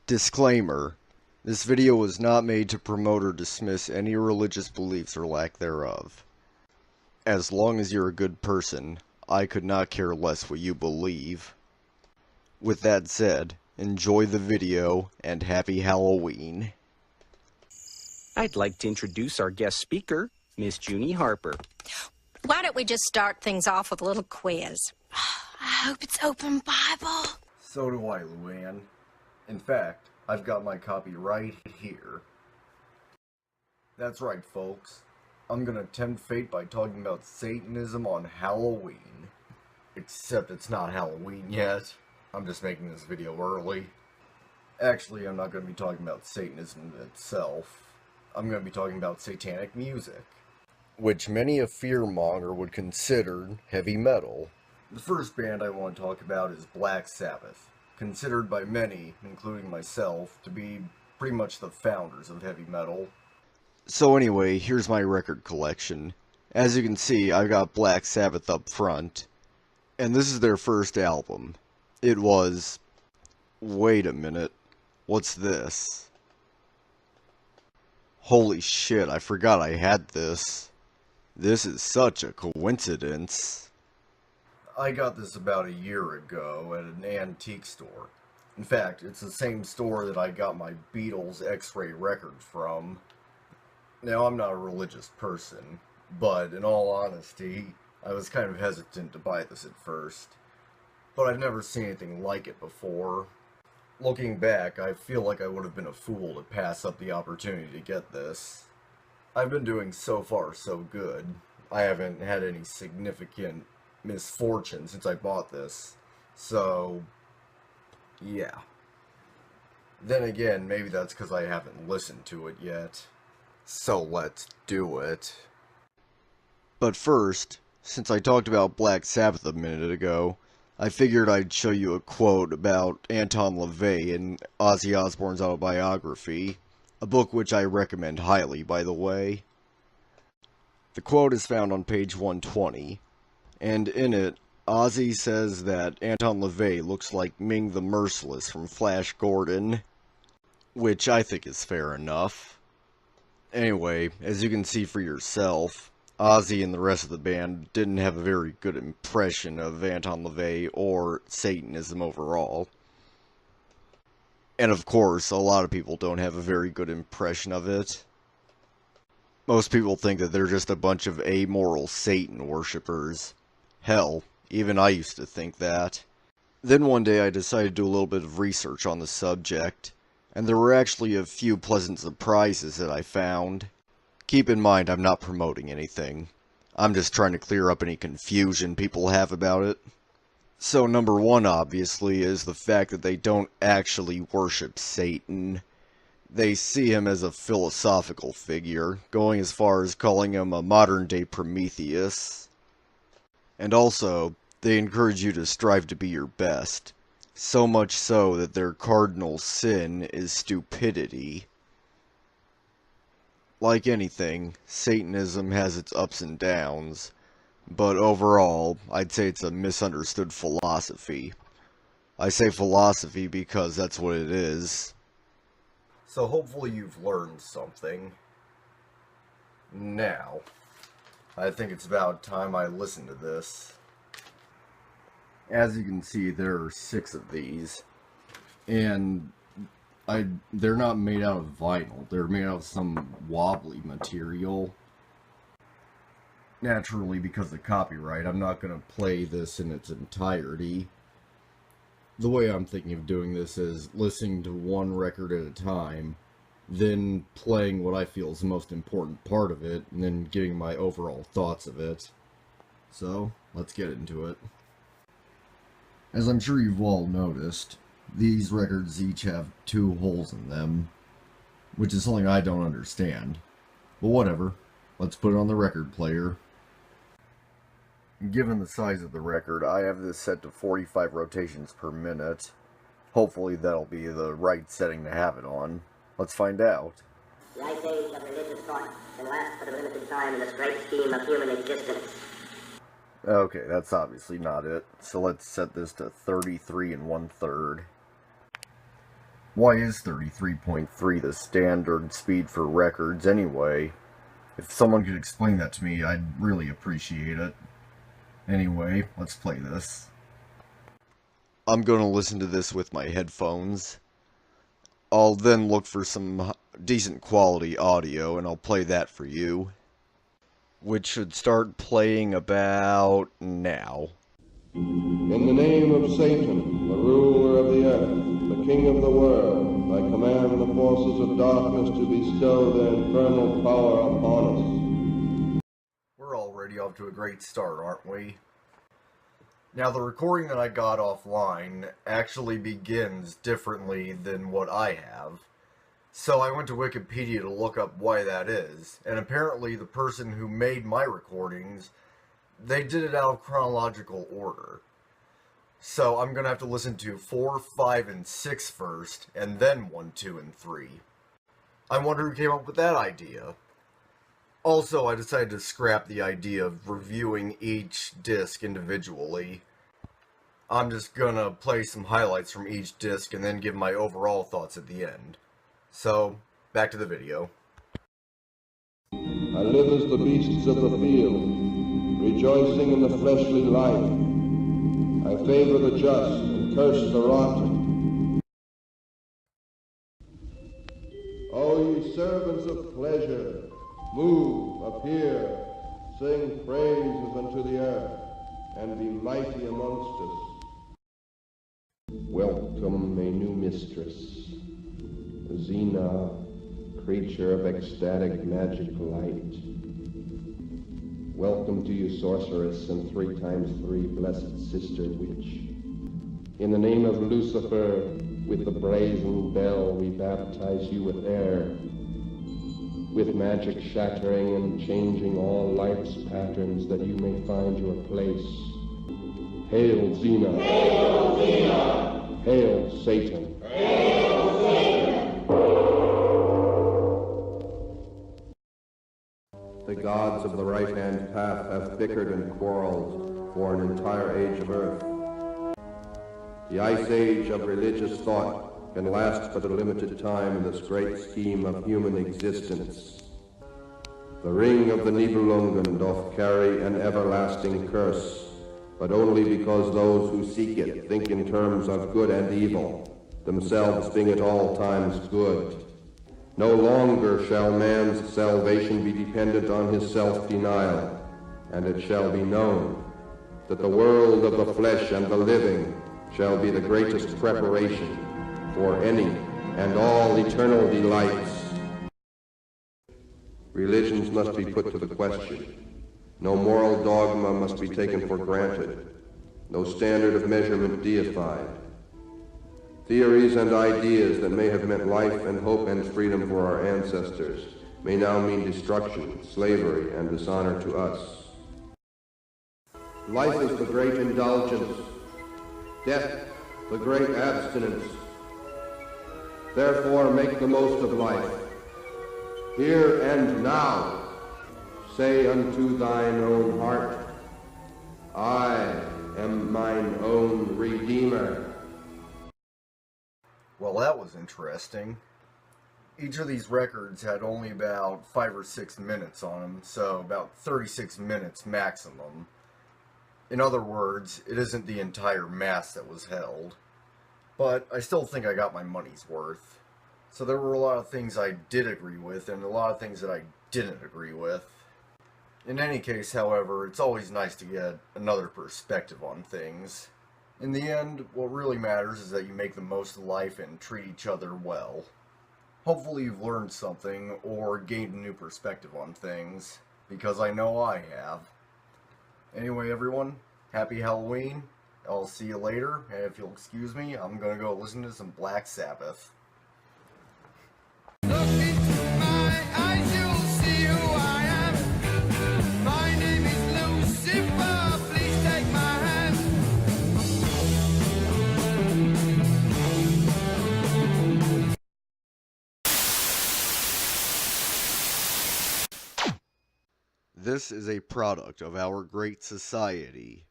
Disclaimer: this video was not made to promote or dismiss any religious beliefs or lack thereof. As long as you're a good person, I could not care less what you believe. With that said, enjoy the video, and happy Halloween. I'd like to introduce our guest speaker, Miss Junie Harper. Why don't we just start things off with a little quiz? I hope it's open Bible. So do I, Luann. In fact, I've got my copy right here. That's right, folks. I'm gonna tempt fate by talking about Satanism on Halloween. Except it's not Halloween yet. I'm just making this video early. Actually, I'm not gonna be talking about Satanism itself. I'm gonna be talking about satanic music, which many a fearmonger would consider heavy metal. The first band I want to talk about is Black Sabbath, considered by many, including myself, to be pretty much the founders of heavy metal. So anyway, here's my record collection. As you can see, I've got Black Sabbath up front, and this is their first album. It was... wait a minute, what's this? Holy shit, I forgot I had this. This is such a coincidence. I got this about a year ago at an antique store. In fact, it's the same store that I got my Beatles X-Ray record from. Now, I'm not a religious person, but in all honesty, I was kind of hesitant to buy this at first. But I've never seen anything like it before. Looking back, I feel like I would have been a fool to pass up the opportunity to get this. I've been doing so far so good. I haven't had any significant misfortune since I bought this. So, yeah. Then again, maybe that's because I haven't listened to it yet. So let's do it. But first, since I talked about Black Sabbath a minute ago, I figured I'd show you a quote about Anton LaVey in Ozzy Osbourne's autobiography, a book which I recommend highly, by the way. The quote is found on page 120, and in it, Ozzy says that Anton LaVey looks like Ming the Merciless from Flash Gordon, which I think is fair enough. Anyway, as you can see for yourself, Ozzy and the rest of the band didn't have a very good impression of Anton LaVey or Satanism overall. And of course, a lot of people don't have a very good impression of it. Most people think that they're just a bunch of amoral Satan worshippers. Hell, even I used to think that. Then one day I decided to do a little bit of research on the subject, and there were actually a few pleasant surprises that I found. Keep in mind, I'm not promoting anything. I'm just trying to clear up any confusion people have about it. So number one, obviously, is the fact that they don't actually worship Satan. They see him as a philosophical figure, going as far as calling him a modern-day Prometheus. And also, they encourage you to strive to be your best. So much so that their cardinal sin is stupidity. Like anything, Satanism has its ups and downs, but overall, I'd say it's a misunderstood philosophy. I say philosophy because that's what it is. So hopefully you've learned something. Now, I think it's about time I listen to this. As you can see, there are 6 of these, and they're not made out of vinyl. They're made out of some wobbly material. Naturally, because of copyright, I'm not going to play this in its entirety. The way I'm thinking of doing this is listening to one record at a time, then playing what I feel is the most important part of it, and then giving my overall thoughts of it. So, let's get into it. As I'm sure you've all noticed, these records each have 2 holes in them, which is something I don't understand. But whatever, let's put it on the record player. Given the size of the record, I have this set to 45 rotations per minute. Hopefully that'll be the right setting to have it on. Let's find out. The ice age of religious thought can last but a limited time in this great scheme of human existence. Okay, that's obviously not it. So let's set this to 33 1/3. Why is 33.3 the standard speed for records anyway? If someone could explain that to me, I'd really appreciate it. Anyway, let's play this. I'm gonna listen to this with my headphones. I'll then look for some decent quality audio and I'll play that for you. Which should start playing about now. In the name of Satan, the ruler of the earth, the king of the world, I command the forces of darkness to bestow their infernal power upon us. We're already off to a great start, aren't we? Now, the recording that I got offline actually begins differently than what I have. So I went to Wikipedia to look up why that is, and apparently the person who made my recordings, they did it out of chronological order. So I'm going to have to listen to 4, 5, and 6 first, and then 1, 2, and 3. I wonder who came up with that idea. Also, I decided to scrap the idea of reviewing each disc individually. I'm just gonna play some highlights from each disc and then give my overall thoughts at the end. So, back to the video. I live as the beasts of the field, rejoicing in the fleshly life. I favor the just and curse the rotten. O ye servants of pleasure, move, appear, sing praises unto the earth, and be mighty amongst us. Welcome a new mistress, Xena, creature of ecstatic magic light. Welcome to you, sorceress, and 3 times 3 blessed sister witch. In the name of Lucifer, with the brazen bell, we baptize you with air, with magic shattering and changing all life's patterns, that you may find your place. Hail, Xena! Hail, Xena! Hail, Satan! Hail, Satan! The gods of the right-hand path have bickered and quarreled for an entire age of earth. The ice age of religious thought can last but a limited time in this great scheme of human existence. The ring of the Nibelungen doth carry an everlasting curse, but only because those who seek it think in terms of good and evil, themselves being at all times good. No longer shall man's salvation be dependent on his self-denial, and it shall be known that the world of the flesh and the living shall be the greatest preparation for any and all eternal delights. Religions must be put to the question. No moral dogma must be taken for granted. No standard of measurement deified. Theories and ideas that may have meant life and hope and freedom for our ancestors may now mean destruction, slavery, and dishonor to us. Life is the great indulgence. Death, the great abstinence. Therefore, make the most of life. Here and now. Say unto thine own heart, I am mine own Redeemer. Well, that was interesting. Each of these records had only about 5 or 6 minutes on them, so about 36 minutes maximum. In other words, it isn't the entire mass that was held. But I still think I got my money's worth. So there were a lot of things I did agree with, and a lot of things that I didn't agree with. In any case, however, it's always nice to get another perspective on things. In the end, what really matters is that you make the most of life and treat each other well. Hopefully you've learned something, or gained a new perspective on things, because I know I have. Anyway, everyone, happy Halloween. I'll see you later, and if you'll excuse me, I'm gonna go listen to some Black Sabbath. This is a product of our great society.